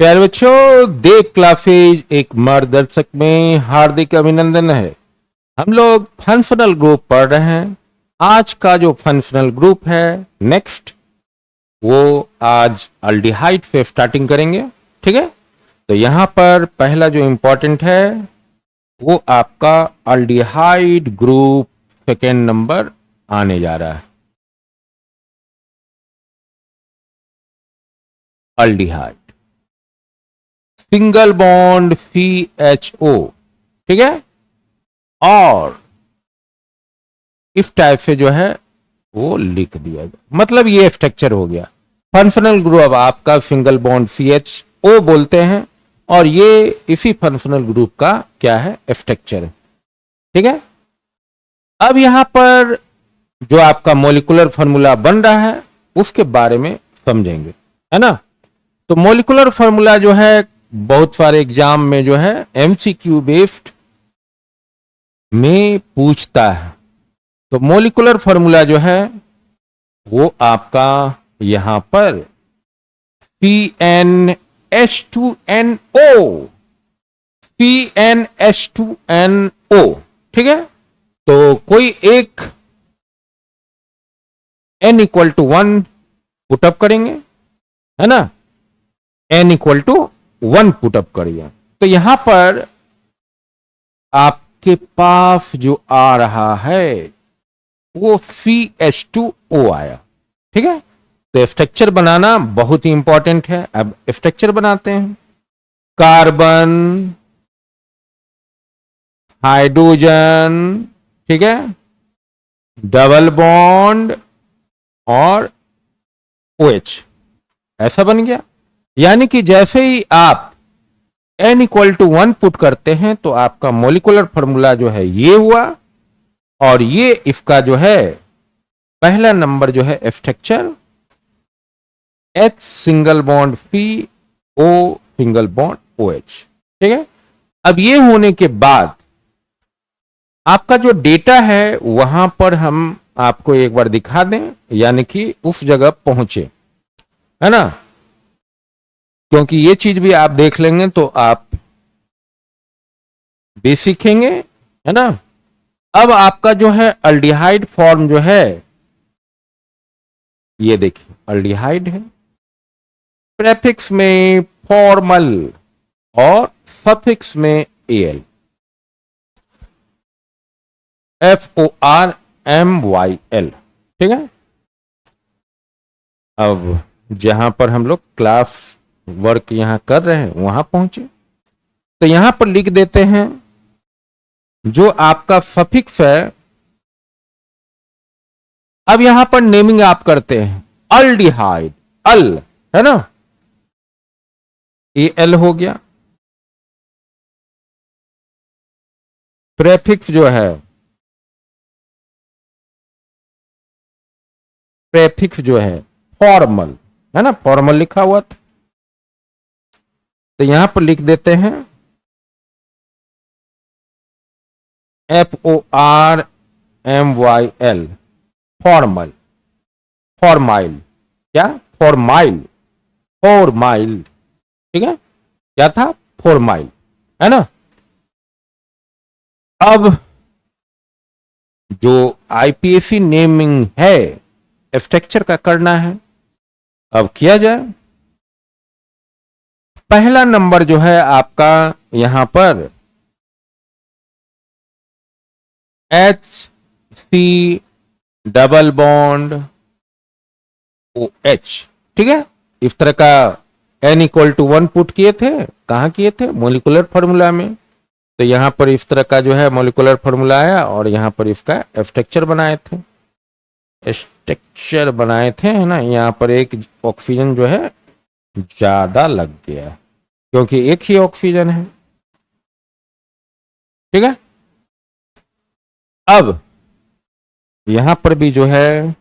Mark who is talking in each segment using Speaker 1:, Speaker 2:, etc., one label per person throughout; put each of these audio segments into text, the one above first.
Speaker 1: प्यारे बच्चों, देव क्लासेज एक मार्गदर्शक में हार्दिक अभिनंदन है। हम लोग फंक्शनल ग्रुप पढ़ रहे हैं। आज का जो फंक्शनल ग्रुप है नेक्स्ट, वो आज अल्डिहाइड से स्टार्टिंग करेंगे। ठीक है, तो यहां पर पहला जो इंपॉर्टेंट है वो आपका अल्डिहाइड ग्रुप सेकेंड नंबर आने जा रहा है। अल्डिहाइड सिंगल बॉन्ड CHO, ठीक है, और इस टाइप से जो है वो लिख दिया गया, मतलब ये स्ट्रक्चर हो गया। फंक्शनल ग्रुप आपका सिंगल बॉन्ड CHO बोलते हैं और ये इसी फंक्शनल ग्रुप का क्या है, स्ट्रक्चर है। ठीक है, अब यहां पर जो आपका मॉलिक्यूलर फार्मूला बन रहा है उसके बारे में समझेंगे, है ना। तो मॉलिक्यूलर फार्मूला जो है बहुत सारे एग्जाम में जो है MCQ बेस्ड में पूछता है। तो मॉलिक्यूलर फार्मूला जो है वो आपका यहां पर CnH2nO, CnH2nO, ठीक है। तो कोई एक n इक्वल टू 1 पुटअप करेंगे, है ना, n इक्वल टू 1 पुटअप करिए। तो यहां पर आपके पास जो आ रहा है वो CH2O आया। ठीक है, तो स्ट्रक्चर बनाना बहुत ही इंपॉर्टेंट है। अब स्ट्रक्चर बनाते हैं। कार्बन, हाइड्रोजन, ठीक है, डबल बॉन्ड और OH, ऐसा बन गया। यानी कि जैसे ही आप n इक्वल टू 1 पुट करते हैं तो आपका मॉलिक्यूलर फार्मूला जो है ये हुआ, और ये इसका जो है पहला नंबर जो है structure H single bond C, O single bond OH। ठीक है, अब ये होने के बाद आपका जो डेटा है वहां पर हम आपको एक बार दिखा दें, यानी कि उस जगह पहुंचे, है ना, क्योंकि ये चीज भी आप देख लेंगे तो आप भी सीखेंगे, है ना। अब आपका जो है अल्डिहाइड फॉर्म जो है ये देखिए, अल्डिहाइड है, प्रेफिक्स में फॉर्मल और सफिक्स में AL, FORMYL। ठीक है, अब जहां पर हम लोग क्लास वर्क यहां कर रहे हैं वहां पहुंचे, तो यहां पर लिख देते हैं जो आपका सफिक्स है। अब यहां पर नेमिंग आप करते हैं, अल्डिहाइड, अल, है ना, AL हो गया। प्रेफिक्स जो है, प्रेफिक्स जो है फॉर्मल, है ना, फॉर्मल लिखा हुआ था, तो यहां पर लिख देते हैं FORMYL, फॉर्मल, फॉर्माइल, क्या, फॉर्माइल, फॉर्माइल, ठीक है, क्या था, फॉर्माइल, है ना। अब जो IPSC नेमिंग है स्ट्रक्चर का करना है, अब किया जाए। पहला नंबर जो है आपका यहां पर HC डबल बॉन्ड OH, ठीक है, इस तरह का n इक्वल टू 1 पुट किए थे। कहां किए थे, मॉलिक्यूलर फार्मूला में। तो यहां पर इस तरह का जो है मॉलिक्यूलर फार्मूला आया और यहां पर इसका स्ट्रक्चर बनाए थे, स्ट्रक्चर बनाए थे, है ना। यहां पर एक ऑक्सीजन जो है ज्यादा लग गया क्योंकि एक ही ऑक्सीजन है। ठीक है, अब यहां पर भी जो है,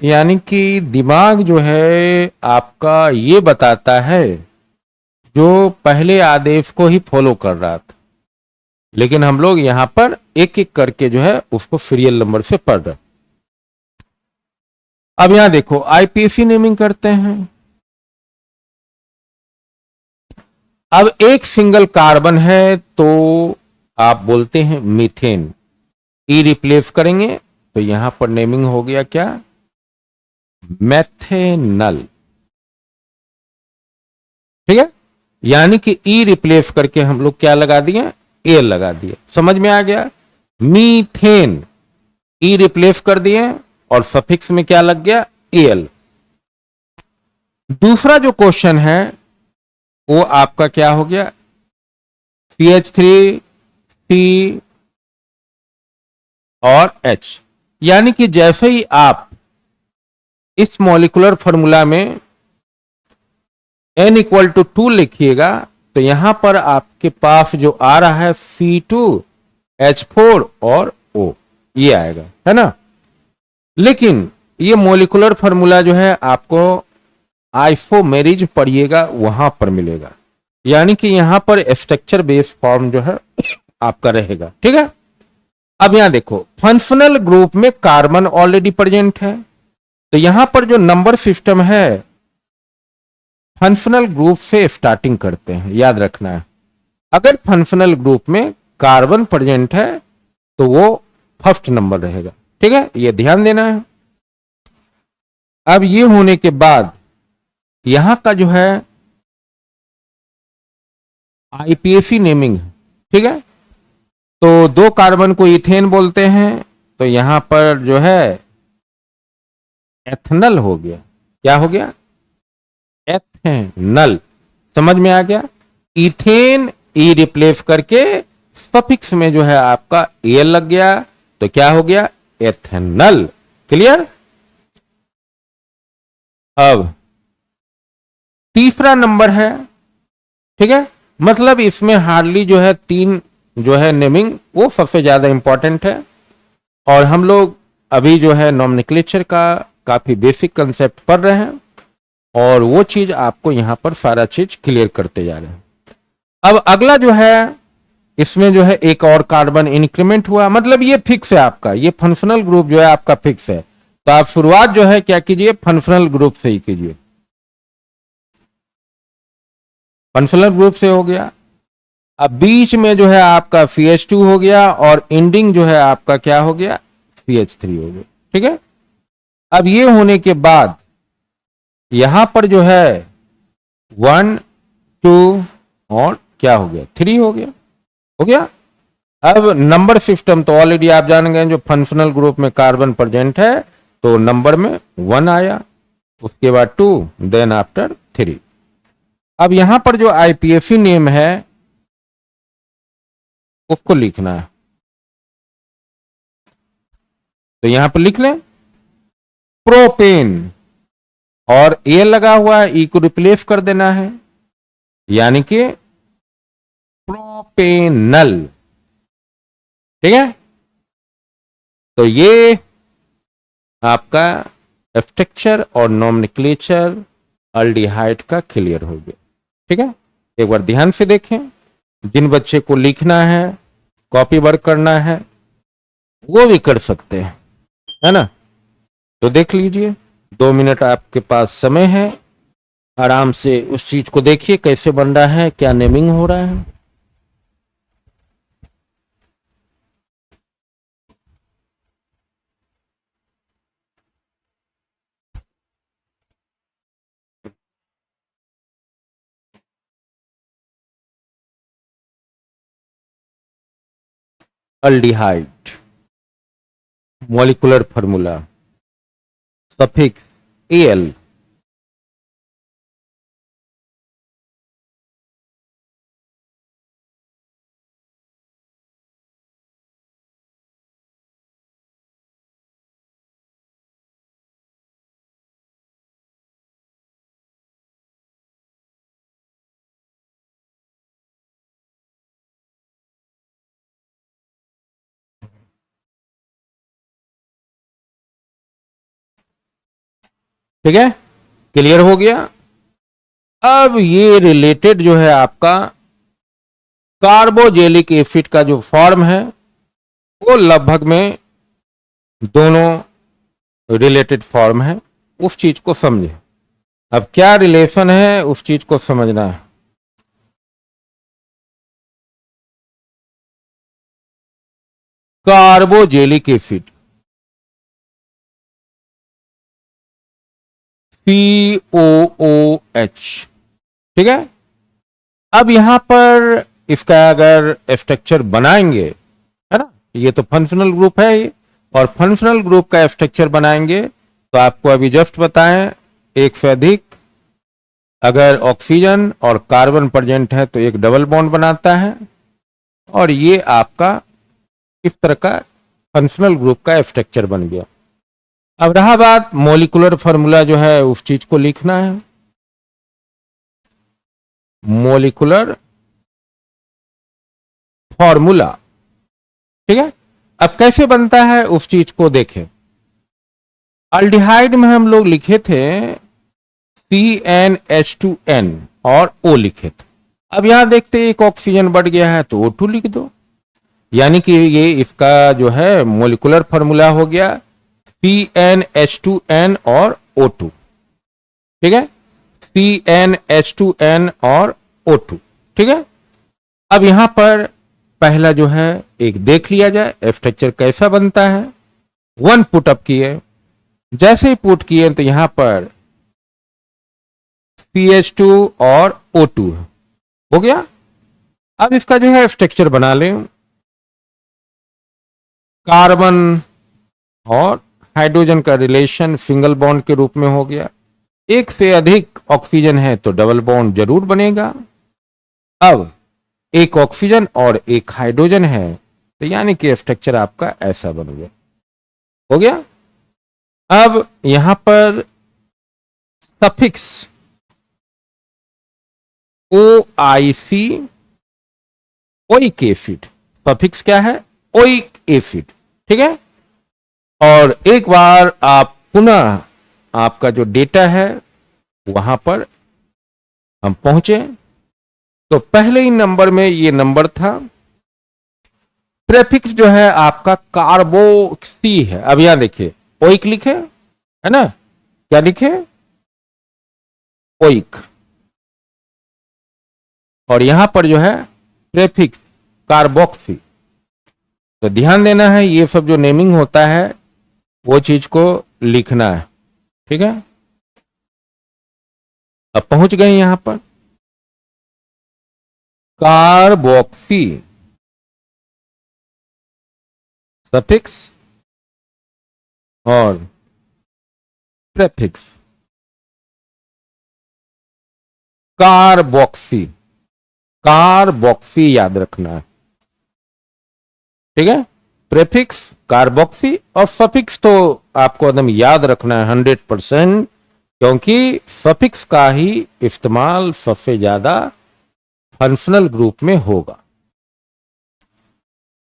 Speaker 1: यानी कि दिमाग जो है आपका ये बताता है जो पहले आदेश को ही फॉलो कर रहा था, लेकिन हम लोग यहां पर एक एक करके जो है उसको सीरियल नंबर से पढ़ रहे। अब यहां देखो IPSC नेमिंग करते हैं, अब एक सिंगल कार्बन है तो आप बोलते हैं मीथेन, ई रिप्लेस करेंगे तो यहां पर नेमिंग हो गया क्या, मेथेनल। ठीक है, यानी कि ई रिप्लेस करके हम लोग क्या लगा दिए, ए लगा दिए। समझ में आ गया, मीथेन, ई रिप्लेस कर दिए और सफिक्स में क्या लग गया, एल। दूसरा जो क्वेश्चन है वो आपका क्या हो गया, CH3 C और H। यानी कि जैसे ही आप इस मॉलिक्यूलर फॉर्मूला में n=2 लिखिएगा तो यहां पर आपके पास जो आ रहा है C2H4 और O, ये आएगा, है ना। लेकिन ये मॉलिक्यूलर फॉर्मूला जो है आपको आइसोमेरिज पढ़िएगा वहां पर मिलेगा, यानी कि यहां पर स्ट्रक्चर बेस्ड फॉर्म जो है आपका रहेगा। ठीक है, अब यहां देखो फंक्शनल ग्रुप में कार्बन ऑलरेडी प्रेजेंट है, तो यहां पर जो नंबर सिस्टम है फंक्शनल ग्रुप से स्टार्टिंग करते हैं, याद रखना है। अगर फंक्शनल ग्रुप में कार्बन प्रेजेंट है तो वो फर्स्ट नंबर रहेगा। ठीक है, ये ध्यान देना है। अब ये होने के बाद यहां का जो है आईपीएसी नेमिंग है। ठीक है, तो दो कार्बन को इथेन बोलते हैं, तो यहां पर जो है एथनल हो गया। क्या हो गया, एथेनल। समझ में आ गया, इथेन ई रिप्लेस करके सफिक्स में जो है आपका एल लग गया तो क्या हो गया, एथेनल। क्लियर। अब तीसरा नंबर है, ठीक है, मतलब इसमें हार्डली जो है 3 जो है नेमिंग वो सबसे ज्यादा इंपॉर्टेंट है, और हम लोग अभी जो है नॉमेनक्लेचर का काफी बेसिक कंसेप्ट पढ़ रहे हैं और वो चीज आपको यहां पर सारा चीज क्लियर करते जा रहे हैं। अब अगला जो है इसमें जो है एक और कार्बन इंक्रीमेंट हुआ, मतलब ये फिक्स है आपका, ये फंक्शनल ग्रुप जो है आपका फिक्स है, तो आप शुरुआत जो है क्या कीजिए, फंक्शनल ग्रुप से ही कीजिए। फंक्शनल ग्रुप से हो गया, अब बीच में जो है आपका CH2 हो गया और एंडिंग जो है आपका क्या हो गया, CH3 हो गया। ठीक है, अब ये होने के बाद यहां पर जो है 1 2 और क्या हो गया, 3 हो गया, हो गया। अब नंबर सिस्टम तो ऑलरेडी आप जान गए, जो फंक्शनल ग्रुप में कार्बन प्रेजेंट है तो नंबर में 1 आया, उसके बाद 2, देन आफ्टर 3। अब यहां पर जो आईपीएसी नेम है उसको लिखना है, तो यहां पर लिख लें प्रोपेन, और ए लगा हुआ है, ई को रिप्लेस कर देना है, यानी कि प्रोपेनल। ठीक है, तो ये आपका स्ट्रक्चर और नॉमेनक्लेचर अल्डिहाइड का क्लियर हो गया। ठीक है, एक बार ध्यान से देखें, जिन बच्चे को लिखना है कॉपी वर्क करना है वो भी कर सकते हैं, है ना। तो देख लीजिए, 2 मिनट आपके पास समय है, आराम से उस चीज को देखिए कैसे बन रहा है, क्या नेमिंग हो रहा है। Aldehyde molecular formula suffix L. ठीक है, क्लियर हो गया। अब ये रिलेटेड जो है आपका कार्बोजेलिक एसिड का जो फॉर्म है वो लगभग में दोनों रिलेटेड फॉर्म है, उस चीज को समझे। अब क्या रिलेशन है उस चीज को समझना है। कार्बोजेलिक एसिड COOH, ठीक है। अब यहां पर इसका अगर स्ट्रक्चर बनाएंगे, है ना, ये तो फंक्शनल ग्रुप है ये, और फंक्शनल ग्रुप का स्ट्रक्चर बनाएंगे तो आपको अभी जस्ट बताएं, एक से अधिक अगर ऑक्सीजन और कार्बन प्रेजेंट है तो एक डबल बॉन्ड बनाता है, और ये आपका इस तरह का फंक्शनल ग्रुप का स्ट्रक्चर बन गया। अब रहा बात मॉलिक्यूलर फार्मूला जो है उस चीज को लिखना है, मॉलिक्यूलर फार्मूला, ठीक है। अब कैसे बनता है उस चीज को देखें। अल्डिहाइड में हम लोग लिखे थे CnH2n और O लिखे थे। अब यहां देखते एक ऑक्सीजन बढ़ गया है तो O2 लिख दो, यानी कि ये इसका जो है मॉलिक्यूलर फार्मूला हो गया CnH2n और O2, ठीक है, CnH2n और O2, ठीक है। अब यहां पर पहला जो है एक देख लिया जाए स्ट्रक्चर कैसा बनता है। 1 पुट अप किए, जैसे ही पुट किए तो यहां पर CH2 और O2 हो गया। अब इसका जो है स्ट्रक्चर बना लें, कार्बन और हाइड्रोजन का रिलेशन सिंगल बॉन्ड के रूप में हो गया। एक से अधिक ऑक्सीजन है तो डबल बॉन्ड जरूर बनेगा। अब एक ऑक्सीजन और एक हाइड्रोजन है तो यानी कि स्ट्रक्चर आपका ऐसा बन गया, हो गया। अब यहां पर suffix OIC, oic acid, suffix क्या है, ओइक एसिड, ठीक है। और एक बार आप पुनः आपका जो डेटा है वहां पर हम पहुंचे तो पहले ही नंबर में ये नंबर था, प्रेफिक्स जो है आपका कार्बोक्सी है। अब यहां देखिए ओइक लिखे, है ना, क्या लिखे, ओइक, और यहां पर जो है प्रेफिक्स कार्बोक्सी। तो ध्यान देना है ये सब जो नेमिंग होता है वो चीज को लिखना है, ठीक है। अब पहुंच गए यहां पर कार्बोक्सी सफिक्स और प्रेफिक्स कार्बोक्सी, कार्बोक्सी याद रखना है, ठीक है। प्रेफिक्स कार्बोक्सी और सफिक्स तो आपको एकदम याद रखना है 100%, क्योंकि सफिक्स का ही इस्तेमाल सबसे ज्यादा फंक्शनल ग्रुप में होगा।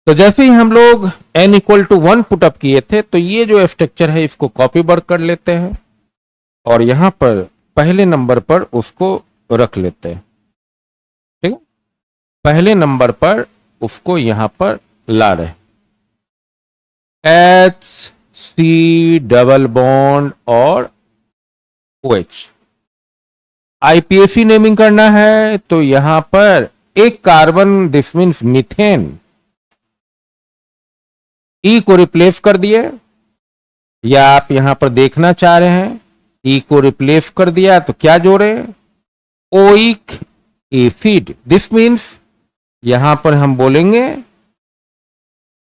Speaker 1: तो जैसे ही हम लोग n=1 पुटअप किए थे तो ये जो स्ट्रक्चर है इसको कॉपी वर्क कर लेते हैं और यहां पर पहले नंबर पर उसको रख लेते हैं, ठीक है। पहले नंबर पर उसको यहां पर ला रहे, HC डबल बॉन्ड और OH। IPAC नेमिंग करना है तो यहां पर एक carbon, this means methane, E को रिप्लेस कर दिए, या आप यहां पर देखना चाह रहे हैं E को रिप्लेस कर दिया तो क्या जोड़े, ओइक एसिड, दिस मीन्स यहां पर हम बोलेंगे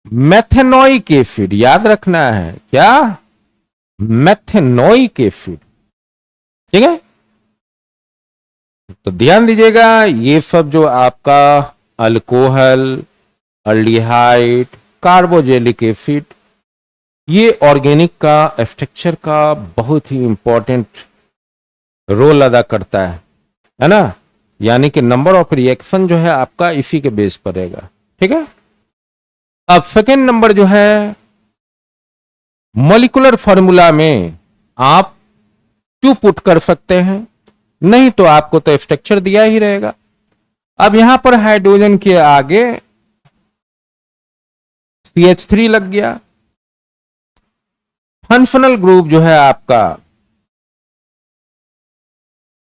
Speaker 1: मेथेनोइक एसिड, याद रखना है क्या, मेथेनोइक एसिड, ठीक है। तो ध्यान दीजिएगा ये सब जो आपका अल्कोहल, अल्डिहाइड, कार्बोजेलिक एसिड, ये ऑर्गेनिक का स्ट्रक्चर का बहुत ही इंपॉर्टेंट रोल अदा करता है ना। यानी कि नंबर ऑफ रिएक्शन जो है आपका इसी के बेस पर रहेगा, ठीक है। अब सेकेंड नंबर जो है मॉलिक्यूलर फार्मूला में आप 2 पुट कर सकते हैं, नहीं तो आपको तो स्ट्रक्चर दिया ही रहेगा। अब यहां पर हाइड्रोजन के आगे CH3 लग गया, फंक्शनल ग्रुप जो है आपका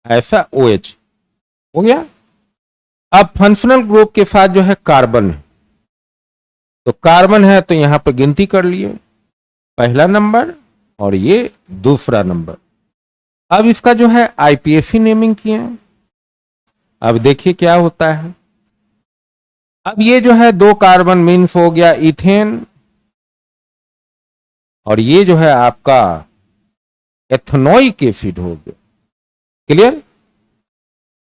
Speaker 1: ऐसा OH हो गया। अब फंक्शनल ग्रुप के साथ जो है कार्बन है, तो कार्बन है तो यहां पर गिनती कर लिए, पहला नंबर और ये दूसरा नंबर। अब इसका जो है आईपीएसी नेमिंग किए हैं। अब देखिए क्या होता है। अब ये जो है 2 कार्बन मीन्स हो गया इथेन, और ये जो है आपका एथेनोइक एसिड हो गया। क्लियर?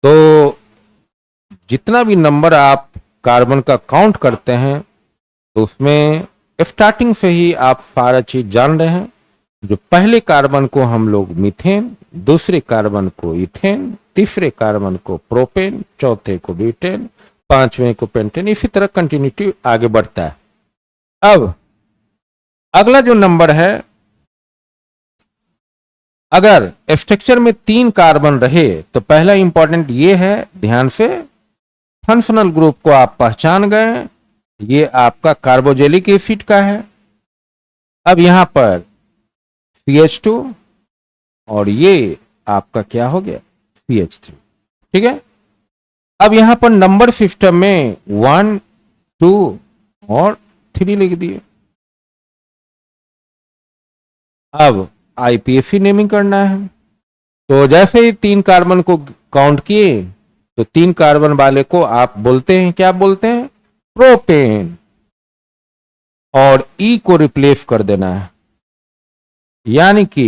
Speaker 1: तो जितना भी नंबर आप कार्बन का काउंट करते हैं तो उसमें स्टार्टिंग से ही आप सारा चीज जान रहे हैं। जो पहले कार्बन को हम लोग मीथेन, दूसरे कार्बन को इथेन, तीसरे कार्बन को प्रोपेन, चौथे को ब्यूटेन, पांचवें को पेंटेन, इसी तरह कंटिन्यूटी आगे बढ़ता है। अब अगला जो नंबर है, अगर स्ट्रक्चर में 3 कार्बन रहे तो पहला इंपॉर्टेंट ये है, ध्यान से फंक्शनल ग्रुप को आप पहचान गए, ये आपका कार्बोजेलिक एसिड का है। अब यहां पर CH2 और ये आपका क्या हो गया, CH3। ठीक है? अब यहां पर नंबर सिस्टम में 1, 2 और 3 लिख दिए। अब आईपीएसी नेमिंग करना है। तो जैसे ही 3 कार्बन को काउंट किए तो 3 कार्बन वाले को आप बोलते हैं, क्या बोलते हैं, प्रोपेन, और ई को रिप्लेस कर देना है, यानी कि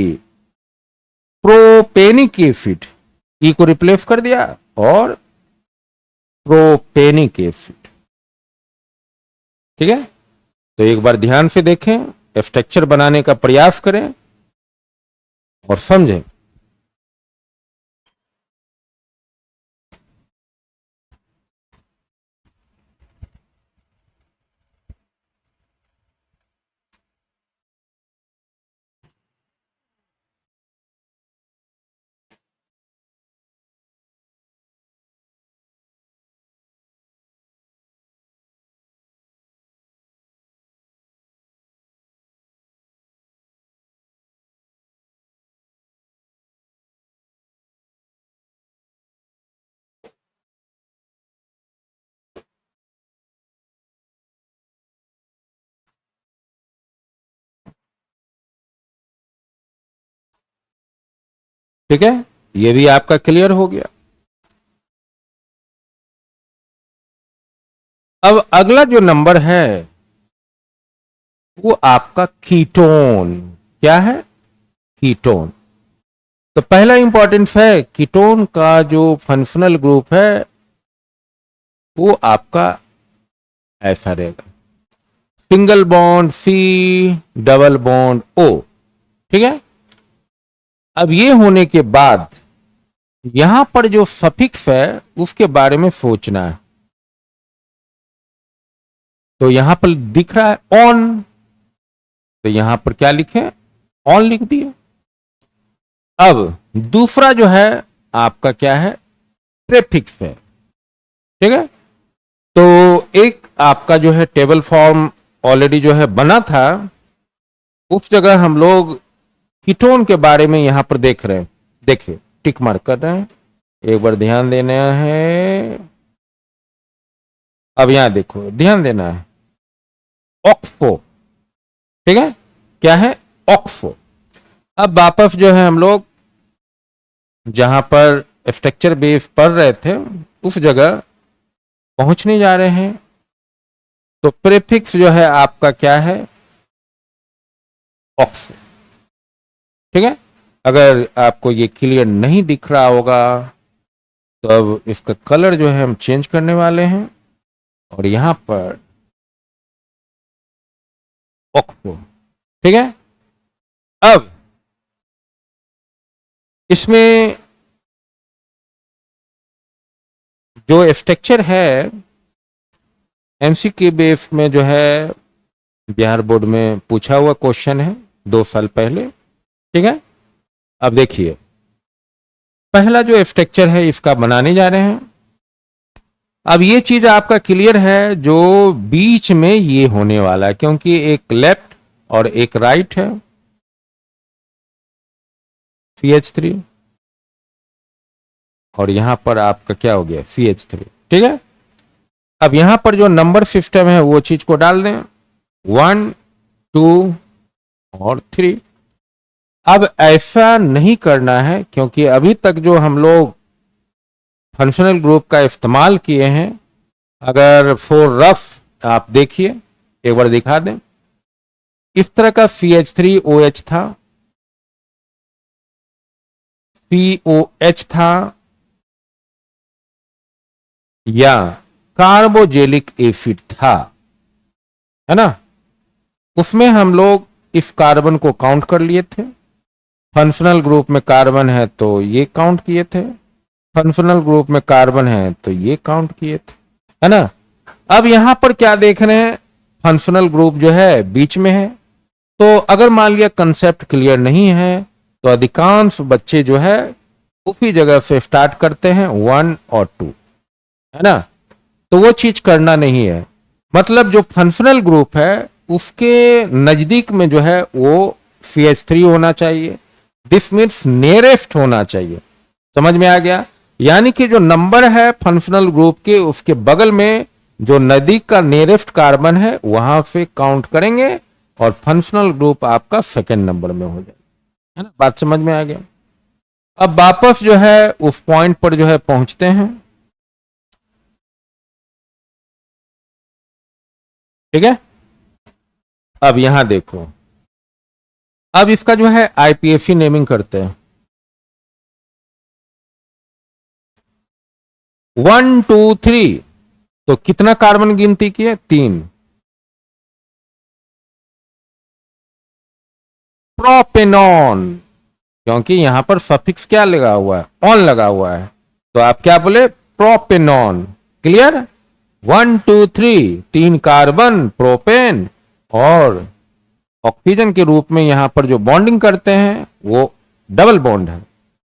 Speaker 1: प्रोपेनिक एसिड। ई को रिप्लेस कर दिया और प्रोपेनिक एसिड। ठीक है? तो एक बार ध्यान से देखें, स्ट्रक्चर बनाने का प्रयास करें और समझें। ठीक है? ये भी आपका क्लियर हो गया। अब अगला जो नंबर है वो आपका कीटोन। क्या है? कीटोन। तो पहला इंपॉर्टेंस है, कीटोन का जो फंक्शनल ग्रुप है वो आपका ऐसा रहेगा, single bond C, double bond O. ठीक है? अब ये होने के बाद यहां पर जो सफिक्स है उसके बारे में सोचना है। तो यहां पर दिख रहा है ऑन, तो यहां पर क्या लिखे, ऑन लिख दिए। अब दूसरा जो है आपका क्या है, प्रेफिक्स है। ठीक है? तो एक आपका जो है टेबल फॉर्म ऑलरेडी जो है बना था, उस जगह हम लोग कीटोन के बारे में यहां पर देख रहे हैं। देखिए टिक मार्क कर रहे हैं, एक बार ध्यान देना है। अब यहां देखो, ध्यान देना है, ऑक्सो। ठीक है? क्या है, ऑक्सो। अब वापस जो है हम लोग जहां पर स्ट्रक्चर बेस पढ़ रहे थे उस जगह पहुंचने जा रहे हैं। तो प्रीफिक्स जो है आपका क्या है, ऑक्सो। ठीक है? अगर आपको ये क्लियर नहीं दिख रहा होगा तो अब इसका कलर जो है हम चेंज करने वाले हैं और यहां पर ऑक्सो। ठीक है? अब इसमें जो स्ट्रक्चर है एमसीक्यू बेस में जो है बिहार बोर्ड में पूछा हुआ क्वेश्चन है 2 साल पहले। ठीक है? अब देखिए पहला जो स्ट्रक्चर है इसका बनाने जा रहे हैं। अब ये चीज आपका क्लियर है, जो बीच में ये होने वाला है, क्योंकि एक लेफ्ट और एक राइट है, CH3, और यहां पर आपका क्या हो गया, CH3। ठीक है? अब यहां पर जो नंबर सिस्टम है वो चीज को डाल दें। 1 2 और 3। अब ऐसा नहीं करना है क्योंकि अभी तक जो हम लोग फंक्शनल ग्रुप का इस्तेमाल किए हैं, अगर फॉर रफ आप देखिए, एक बार दिखा दें, इस तरह का CH3OH था, COH था, या कार्बोजेलिक एसिड था, है ना। उसमें हम लोग इस कार्बन को काउंट कर लिए थे। फंक्शनल ग्रुप में कार्बन है तो ये काउंट किए थे, फंक्शनल ग्रुप में कार्बन है तो ये काउंट किए थे, है ना। अब यहां पर क्या देख रहे हैं, फंक्शनल ग्रुप जो है बीच में है। तो अगर मान लिया कंसेप्ट क्लियर नहीं है तो अधिकांश बच्चे जो है उसी जगह से स्टार्ट करते हैं 1 और 2, है ना। तो वो चीज करना नहीं है। मतलब जो फंक्शनल ग्रुप है उसके नजदीक में जो है वो CH3 होना चाहिए। दिस मीन्स नियरेस्ट होना चाहिए। समझ में आ गया। यानी कि जो नंबर है फंक्शनल ग्रुप के उसके बगल में जो नजदीक का नियरेस्ट कार्बन है वहां से काउंट करेंगे और फंक्शनल ग्रुप आपका सेकेंड नंबर में हो जाएगा, है ना। बात समझ में आ गया। अब वापस जो है उस पॉइंट पर जो है पहुंचते हैं, ठीक है। अब यहां देखो, अब इसका जो है IPFC नेमिंग करते हैं। 1 2 3, तो कितना कार्बन गिनती किए, 3। प्रोपेनॉन, क्योंकि यहां पर सफिक्स क्या लगा हुआ है, ऑन लगा हुआ है, तो आप क्या बोले, प्रोपेनॉन। क्लियर। 1 2 3, 3 कार्बन प्रोपेन, और ऑक्सीजन के रूप में यहां पर जो बॉन्डिंग करते हैं वो डबल बॉन्ड है,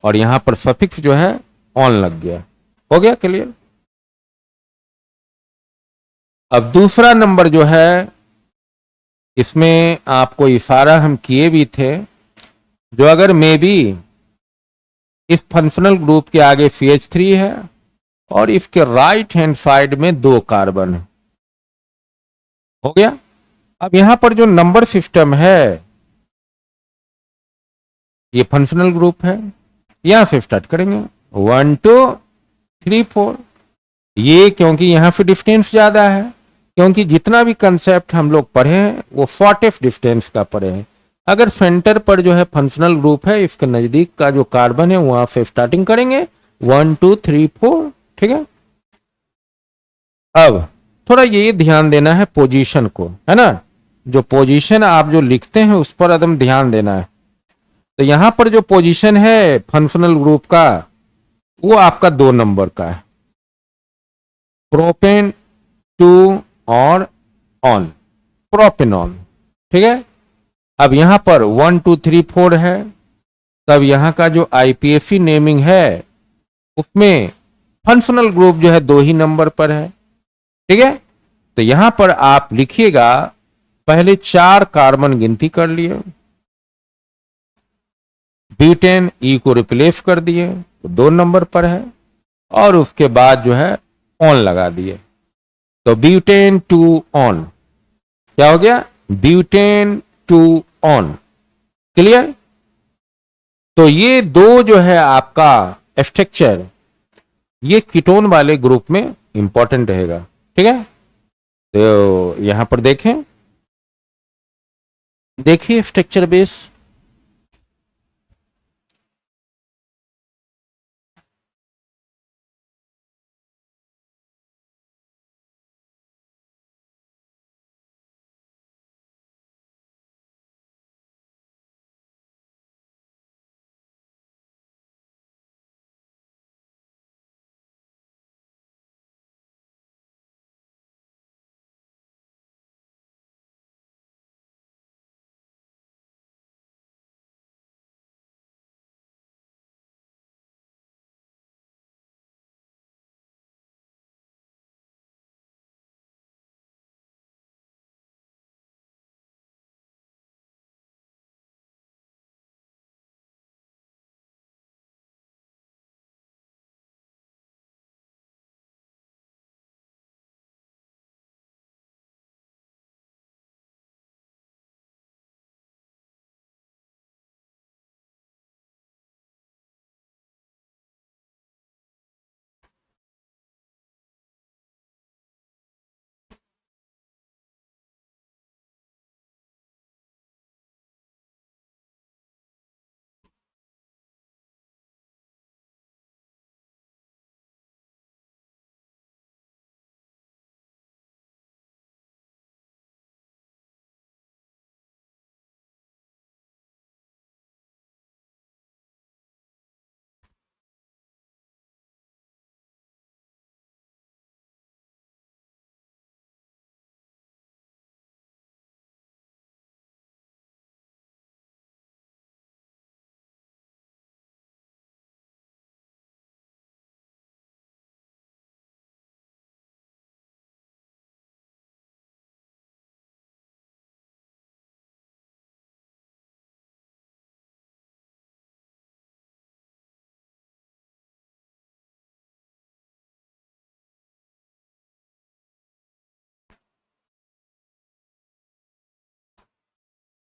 Speaker 1: और यहां पर सफिक्स जो है ऑन लग गया। हो गया क्लियर। अब दूसरा नंबर जो है, इसमें आपको इशारा हम किए भी थे, जो अगर मे बी इस फंक्शनल ग्रुप के आगे CH3 है और इसके राइट हैंड साइड में 2 कार्बन है। हो गया। अब यहां पर जो नंबर सिस्टम है ये फंक्शनल ग्रुप है, यहां से स्टार्ट करेंगे 1 2 3 4। ये क्योंकि यहां से डिस्टेंस ज्यादा है, क्योंकि जितना भी कंसेप्ट हम लोग पढ़े हैं वो शॉर्टेस्ट डिस्टेंस का पढ़े हैं। अगर सेंटर पर जो है फंक्शनल ग्रुप है, इसके नजदीक का जो कार्बन है वहां से स्टार्टिंग करेंगे 1 2 3 4, ठीक है। अब थोड़ा ये ध्यान देना है पोजीशन को, है ना। जो पोजीशन आप जो लिखते हैं उस पर एकदम ध्यान देना है। तो यहां पर जो पोजीशन है फंक्शनल ग्रुप का वो आपका 2 नंबर का है, प्रोपेन 2 और ऑन, प्रोपेनॉन, ठीक है। अब यहां पर 1 2 3 4 है, तब यहां का जो IPFC नेमिंग है उसमें फंक्शनल ग्रुप जो है 2 ही नंबर पर है, ठीक है। तो यहां पर आप लिखिएगा, पहले 4 कार्बन गिनती कर लिए, B10 E को रिप्लेस कर दिए तो 2 नंबर पर है, और उसके बाद जो है ऑन लगा दिए, तो ब्यूटेन 2 ऑन, क्या हो गया, ब्यूटेन 2 ऑन। क्लियर। तो ये दो जो है आपका स्ट्रक्चर ये कीटोन वाले ग्रुप में इंपॉर्टेंट रहेगा, ठीक है। तो यहां पर देखें, देखिए स्ट्रक्चर बेस,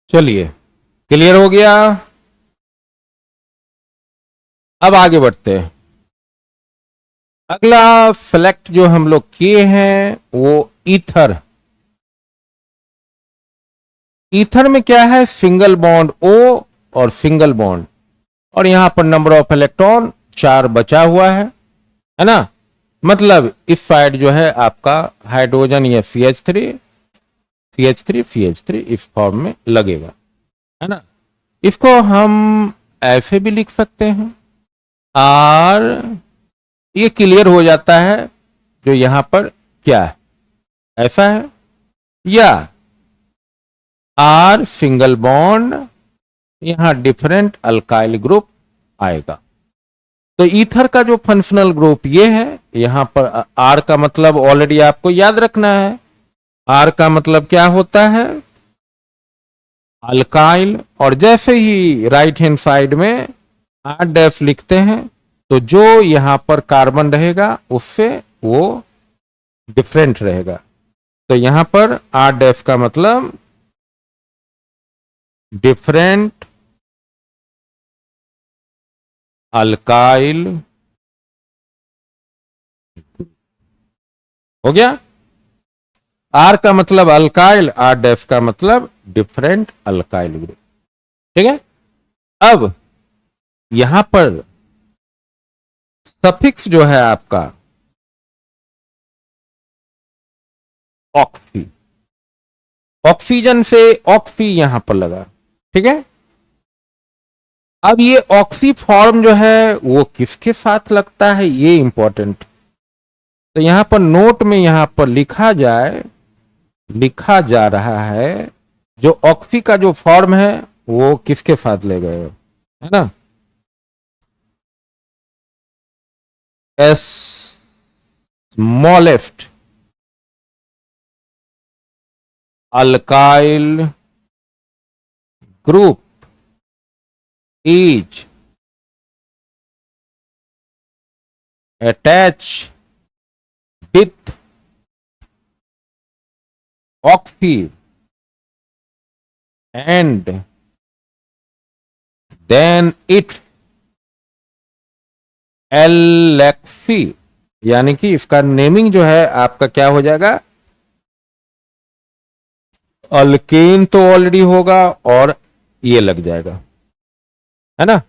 Speaker 1: चलिए, क्लियर हो गया। अब आगे बढ़ते हैं। अगला सेलेक्ट जो हम लोग किए हैं वो ईथर। ईथर में क्या है, सिंगल बॉन्ड O और सिंगल बॉन्ड, और यहां पर नंबर ऑफ इलेक्ट्रॉन 4 बचा हुआ है ना। मतलब इस साइड जो है आपका हाइड्रोजन या CH3 इस फॉर्म में लगेगा, है ना। इसको हम ऐसे भी लिख सकते हैं, और ये क्लियर हो जाता है जो यहां पर क्या है, ऐसा है, या R सिंगल बॉन्ड, यहां डिफरेंट अल्काइल ग्रुप आएगा। तो ईथर का जो फंक्शनल ग्रुप ये है, यहां पर R का मतलब ऑलरेडी आपको याद रखना है, R का मतलब क्या होता है, अल्काइल। और जैसे ही राइट हैंड साइड में R' लिखते हैं तो जो यहां पर कार्बन रहेगा उससे वो डिफरेंट रहेगा। तो यहां पर R' का मतलब डिफरेंट अल्काइल हो गया। R का मतलब अल्काइल, R' का मतलब डिफरेंट अल्काइल ग्रुप, ठीक है। अब यहां पर सफिक्स जो है आपका ऑक्सी, ऑक्सीजन से ऑक्सी यहां पर लगा, ठीक है। अब ये ऑक्सी फॉर्म जो है वो किसके साथ लगता है, ये इंपॉर्टेंट। तो यहां पर नोट में यहां पर लिखा जा रहा है जो ऑक्सी का जो फॉर्म है वो किसके साथ ले गए, है ना। As smallest alkyl group is attach with oxy and then it's alkoxy, यानी कि इसका नेमिंग जो है आपका क्या हो जाएगा, अल्केन तो ऑलरेडी होगा और ये लग जाएगा, है ना।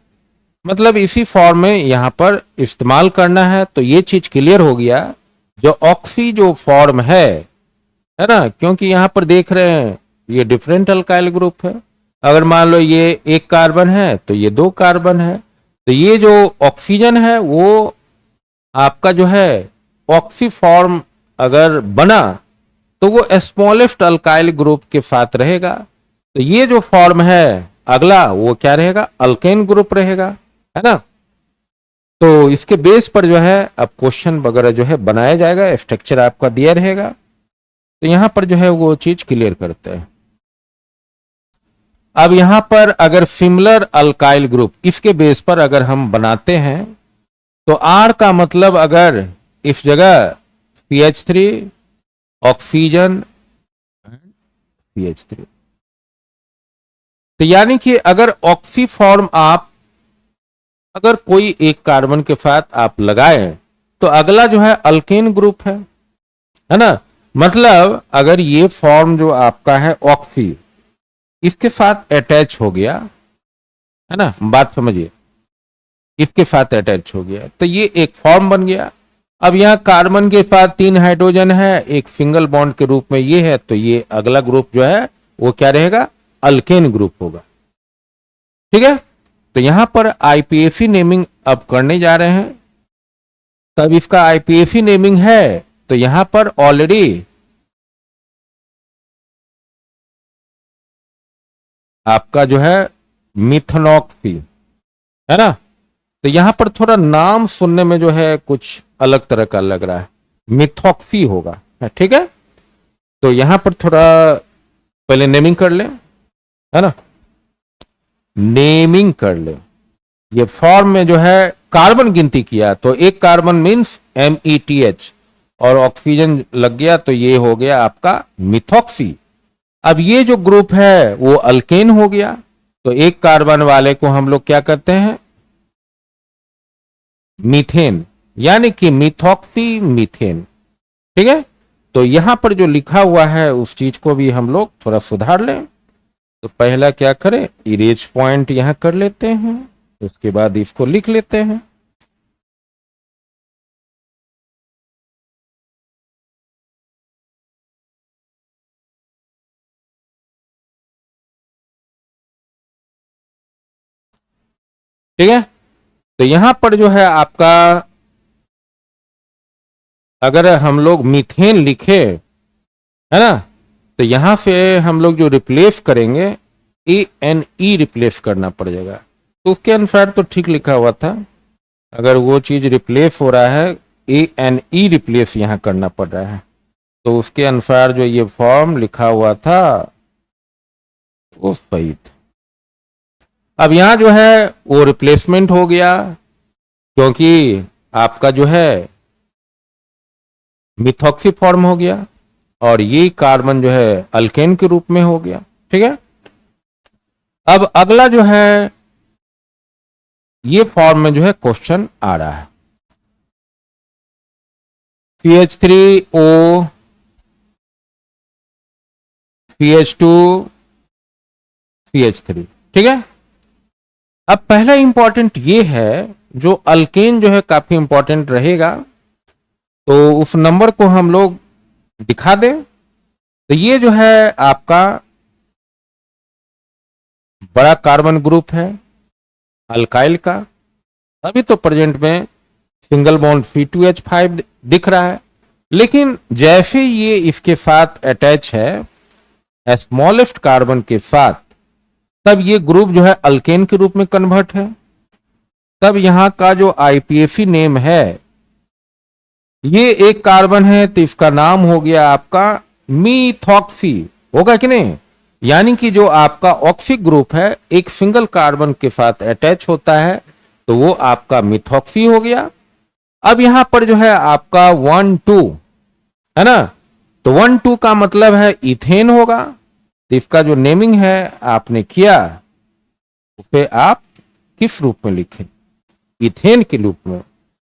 Speaker 1: मतलब इसी फॉर्म में यहां पर इस्तेमाल करना है। तो ये चीज क्लियर हो गया, जो ऑक्सी जो फॉर्म है ना, क्योंकि यहां पर देख रहे हैं ये डिफरेंट अल्काइल ग्रुप है। अगर मान लो ये एक कार्बन है तो ये 2 कार्बन है, तो ये जो ऑक्सीजन है वो आपका जो है ऑक्सी फॉर्म अगर बना तो वो स्मॉलेस्ट अल्काइल ग्रुप के साथ रहेगा। तो ये जो फॉर्म है अगला वो क्या रहेगा, अल्केन ग्रुप रहेगा, है ना। तो इसके बेस पर जो है अब क्वेश्चन वगैरह जो है बनाया जाएगा, स्ट्रक्चर आपका दिया रहेगा। तो यहां पर जो है वो चीज क्लियर करते हैं। अब यहां पर अगर सिमिलर अल्काइल ग्रुप इसके बेस पर अगर हम बनाते हैं तो आर का मतलब अगर इस जगह CH3 ऑक्सीजन CH3, तो यानी कि अगर ऑक्सी फॉर्म आप अगर कोई एक कार्बन के साथ आप लगाए तो अगला जो है अल्केन ग्रुप है ना। मतलब अगर ये फॉर्म जो आपका है ऑक्सी इसके साथ अटैच हो गया, है ना, बात समझिए, इसके साथ अटैच हो गया तो ये एक फॉर्म बन गया। अब यहां कार्बन के साथ 3 हाइड्रोजन है, एक सिंगल बॉन्ड के रूप में ये है, तो ये अगला ग्रुप जो है वो क्या रहेगा, अल्केन ग्रुप होगा, ठीक है। तो यहां पर आईपीएसी नेमिंग अब करने जा रहे हैं। तब इसका आईपीएसी नेमिंग है तो यहां पर ऑलरेडी आपका जो है मिथनॉक्सी, है ना। तो यहां पर थोड़ा नाम सुनने में जो है कुछ अलग तरह का लग रहा है, मिथॉक्सी होगा, ठीक है। तो यहां पर थोड़ा पहले नेमिंग कर ले, है ना, नेमिंग कर ले। ये फॉर्म में जो है कार्बन गिनती किया तो एक कार्बन मीन्स METH और ऑक्सीजन लग गया तो ये हो गया आपका मिथॉक्सी। अब ये जो ग्रुप है वो अल्केन हो गया, तो एक कार्बन वाले को हम लोग क्या कहते हैं, मीथेन, यानी कि मिथॉक्सी मीथेन। ठीक है, तो यहां पर जो लिखा हुआ है उस चीज को भी हम लोग थोड़ा सुधार लें। तो पहला क्या करें, इरेज पॉइंट यहां कर लेते हैं, उसके बाद इसको लिख लेते हैं। ठीक है, तो यहां पर जो है आपका, अगर हम लोग मीथेन लिखे, है ना, तो यहां से हम लोग जो रिप्लेस करेंगे, ANE रिप्लेस करना पड़ेगा। तो उसके अनुसार तो ठीक लिखा हुआ था, अगर वो चीज रिप्लेस हो रहा है, ANE रिप्लेस यहां करना पड़ रहा है, तो उसके अनुसार जो ये फॉर्म लिखा हुआ था वो सही था। अब यहां जो है वो रिप्लेसमेंट हो गया, क्योंकि आपका जो है मिथॉक्सी फॉर्म हो गया और ये कार्बन जो है अल्केन के रूप में हो गया। ठीक है, अब अगला जो है ये फॉर्म में जो है क्वेश्चन आ रहा है, CH3O CH2 CH3। ठीक है, अब पहला इंपॉर्टेंट ये है, जो अल्केन जो है काफी इंपॉर्टेंट रहेगा, तो उस नंबर को हम लोग दिखा दें। तो ये जो है आपका बड़ा कार्बन ग्रुप है अल्काइल का, अभी तो प्रेजेंट में सिंगल बॉन्ड C2H5 दिख रहा है, लेकिन जैसे ये इसके साथ अटैच है स्मॉलेस्ट कार्बन के साथ, तब ये ग्रुप जो है अल्केन के रूप में कन्वर्ट है। तब यहां का जो IPAC नेम है, ये एक कार्बन है तो इसका नाम हो गया आपका मीथॉक्सी, होगा कि नहीं, यानी कि जो आपका ऑक्सिक ग्रुप है एक सिंगल कार्बन के साथ अटैच होता है, तो वो आपका मिथॉक्सी हो गया। अब यहां पर जो है आपका 1,2 है ना, तो 1,2 का मतलब है इथेन होगा, तो इसका जो नेमिंग है आपने किया, उसे आप किस रूप में लिखें, इथेन के रूप में।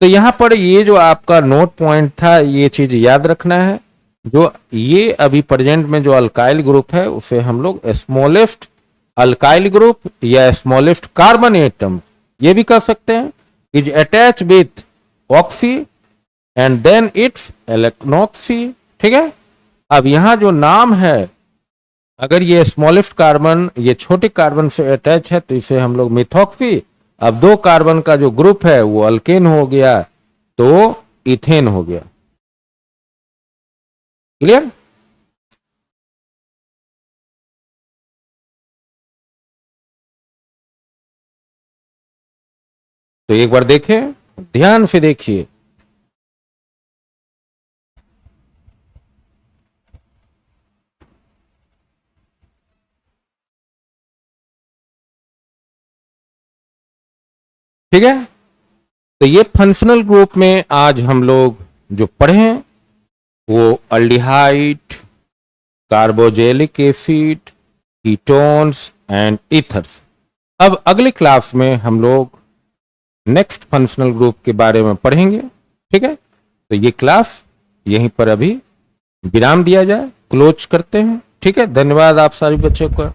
Speaker 1: तो यहां पर ये जो आपका नोट पॉइंट था, ये चीज याद रखना है, जो ये अभी प्रेजेंट में जो अल्काइल ग्रुप है उसे हम लोग स्मॉलेस्ट अल्काइल ग्रुप या स्मॉलेस्ट कार्बन एटम ये भी कर सकते हैं, is attach with oxy and then it's इलेक्ट्रॉक्सी। ठीक है, अब यहां जो नाम है, अगर ये स्मॉलेस्ट कार्बन ये छोटे कार्बन से अटैच है तो इसे हम लोग मिथॉक्सी, अब दो कार्बन का जो ग्रुप है वो अल्केन हो गया, तो इथेन हो गया। क्लियर? तो एक बार देखें, ध्यान से देखिए, ठीक है, तो ये फंक्शनल ग्रुप में आज हम लोग जो पढ़े हैं वो aldehyde, carboxylic acid, ketones and ethers. अब अगली क्लास में हम लोग नेक्स्ट फंक्शनल ग्रुप के बारे में पढ़ेंगे। ठीक है, तो ये क्लास यहीं पर अभी विराम दिया जाए, क्लोज करते हैं। ठीक है, धन्यवाद आप सभी बच्चों का।